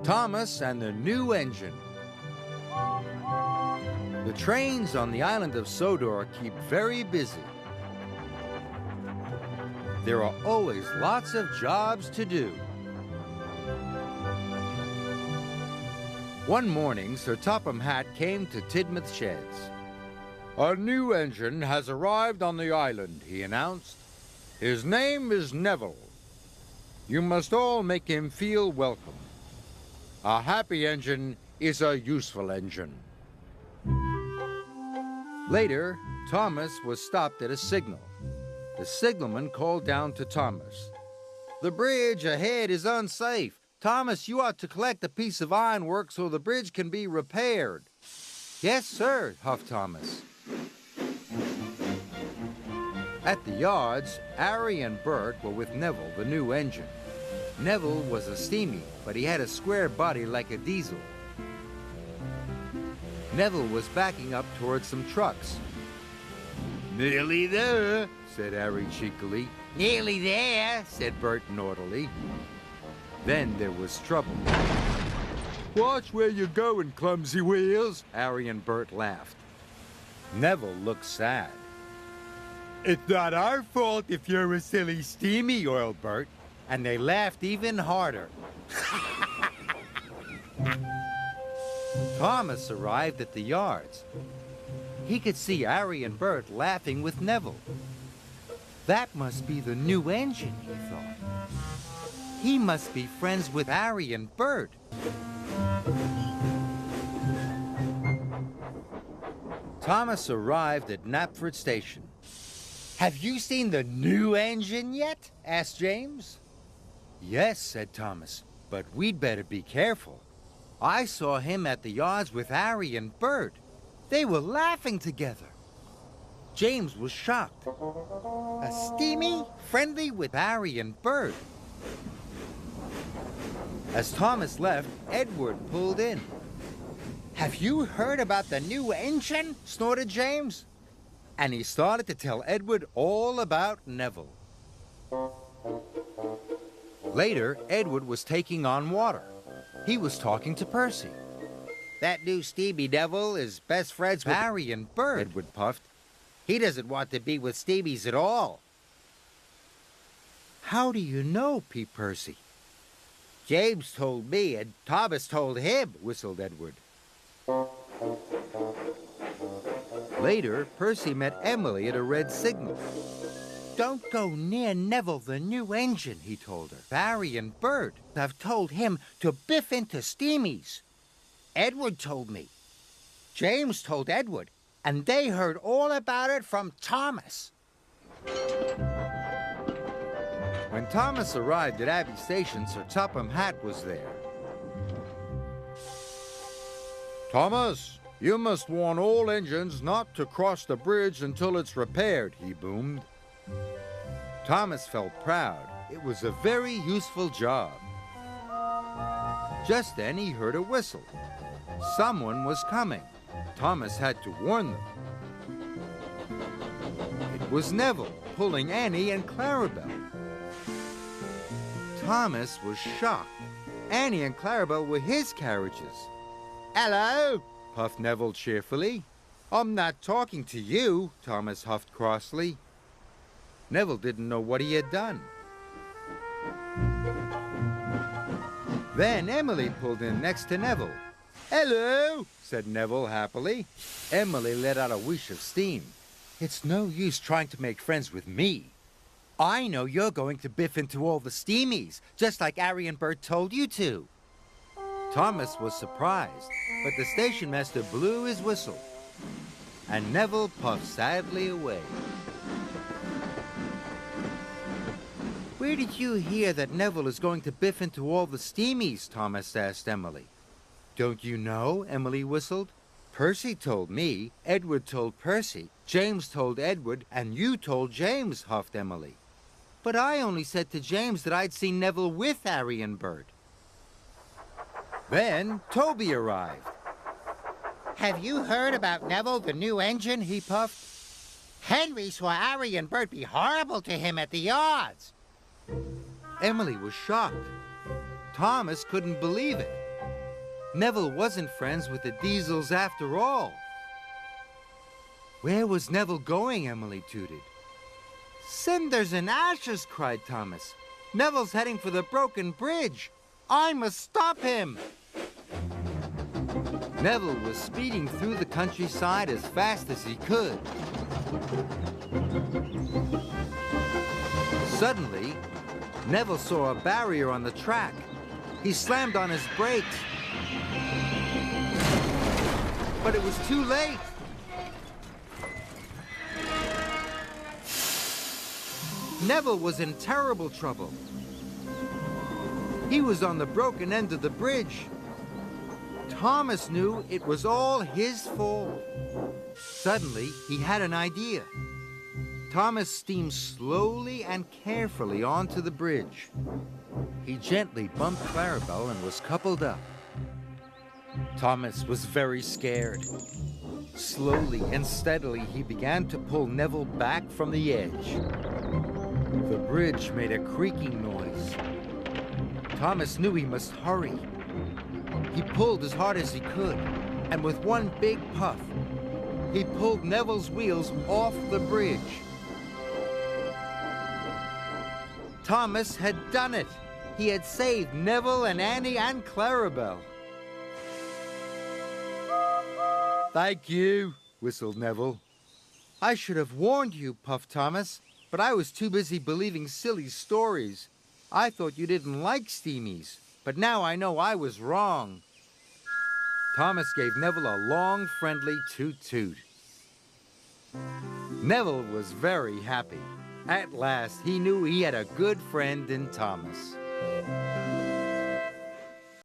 Thomas and the New Engine. The trains on the island of Sodor keep very busy. There are always lots of jobs to do. One morning, Sir Topham Hatt came to Tidmouth Sheds. "A new engine has arrived on the island," he announced. "His name is Neville. You must all make him feel welcome. A happy engine is a useful engine." Later, Thomas was stopped at a signal. The signalman called down to Thomas. "The bridge ahead is unsafe. Thomas, you ought to collect a piece of ironwork so the bridge can be repaired." "Yes, sir," huffed Thomas. At the yards, Harry and Bert were with Neville, the new engine. Neville was a steamy, but he had a square body like a diesel. Neville was backing up towards some trucks. "Nearly there," said Harry cheekily. "Nearly there," said Bert naughtily. Then there was trouble. "Watch where you're going, clumsy wheels," Harry and Bert laughed. Neville looked sad. "It's not our fault if you're a silly steamy," oiled Bert, and they laughed even harder. Thomas arrived at the yards. He could see Harry and Bert laughing with Neville. That must be the new engine, he thought. He must be friends with Harry and Bert. Thomas arrived at Knapford Station. "Have you seen the new engine yet?" asked James. "Yes," said Thomas, "but we'd better be careful. I saw him at the yards with Harry and Bert. They were laughing together." James was shocked. A steamy, friendly with Harry and Bert. As Thomas left, Edward pulled in. "Have you heard about the new engine?" snorted James. And he started to tell Edward all about Neville. Later, Edward was taking on water. He was talking to Percy. "That new Stevie Neville is best friends with Harry and Bert," Edward puffed. "He doesn't want to be with Stevies at all." "How do you know?" peeped Percy. "James told me and Thomas told him," whistled Edward. Later, Percy met Emily at a red signal. "Don't go near Neville, the new engine," he told her. "Harry and Bert have told him to biff into steamies. Edward told me. James told Edward, and they heard all about it from Thomas." When Thomas arrived at Abbey Station, Sir Topham Hatt was there. "Thomas, you must warn all engines not to cross the bridge until it's repaired," he boomed. Thomas felt proud. It was a very useful job. Just then he heard a whistle. Someone was coming. Thomas had to warn them. It was Neville, pulling Annie and Clarabelle. Thomas was shocked. Annie and Clarabelle were his carriages. "Hello," puffed Neville cheerfully. "I'm not talking to you," Thomas huffed crossly. Neville didn't know what he had done. Then Emily pulled in next to Neville. "Hello," said Neville happily. Emily let out a whoosh of steam. "It's no use trying to make friends with me. I know you're going to biff into all the steamies, just like Harry and Bert told you to." Thomas was surprised, but the station master blew his whistle, and Neville puffed sadly away. "Where did you hear that Neville is going to biff into all the steamies?" Thomas asked Emily. "Don't you know?" Emily whistled. "Percy told me, Edward told Percy, James told Edward, and you told James," huffed Emily. "But I only said to James that I'd seen Neville with Harry and Bert." Then Toby arrived. "Have you heard about Neville, the new engine?" he puffed. "Henry saw Harry and Bert be horrible to him at the yards." Emily was shocked. Thomas couldn't believe it. Neville wasn't friends with the Diesels after all. Where was Neville going, Emily tooted. Cinders and ashes, cried Thomas. Neville's heading for the broken bridge. I must stop him. Neville was speeding through the countryside as fast as he could. Suddenly, Neville saw a barrier on the track. He slammed on his brakes. But it was too late. Neville was in terrible trouble. He was on the broken end of the bridge. Thomas knew it was all his fault. Suddenly, he had an idea. Thomas steamed slowly and carefully onto the bridge. He gently bumped Clarabelle and was coupled up. Thomas was very scared. Slowly and steadily, he began to pull Neville back from the edge. The bridge made a creaking noise. Thomas knew he must hurry. He pulled as hard as he could, and with one big puff, he pulled Neville's wheels off the bridge. Thomas had done it. He had saved Neville and Annie and Clarabelle. Thank you, whistled Neville. I should have warned you, puffed Thomas, but I was too busy believing silly stories. I thought you didn't like steamies, but now I know I was wrong. Thomas gave Neville a long, friendly toot-toot. Neville was very happy. At last, he knew he had a good friend in Thomas.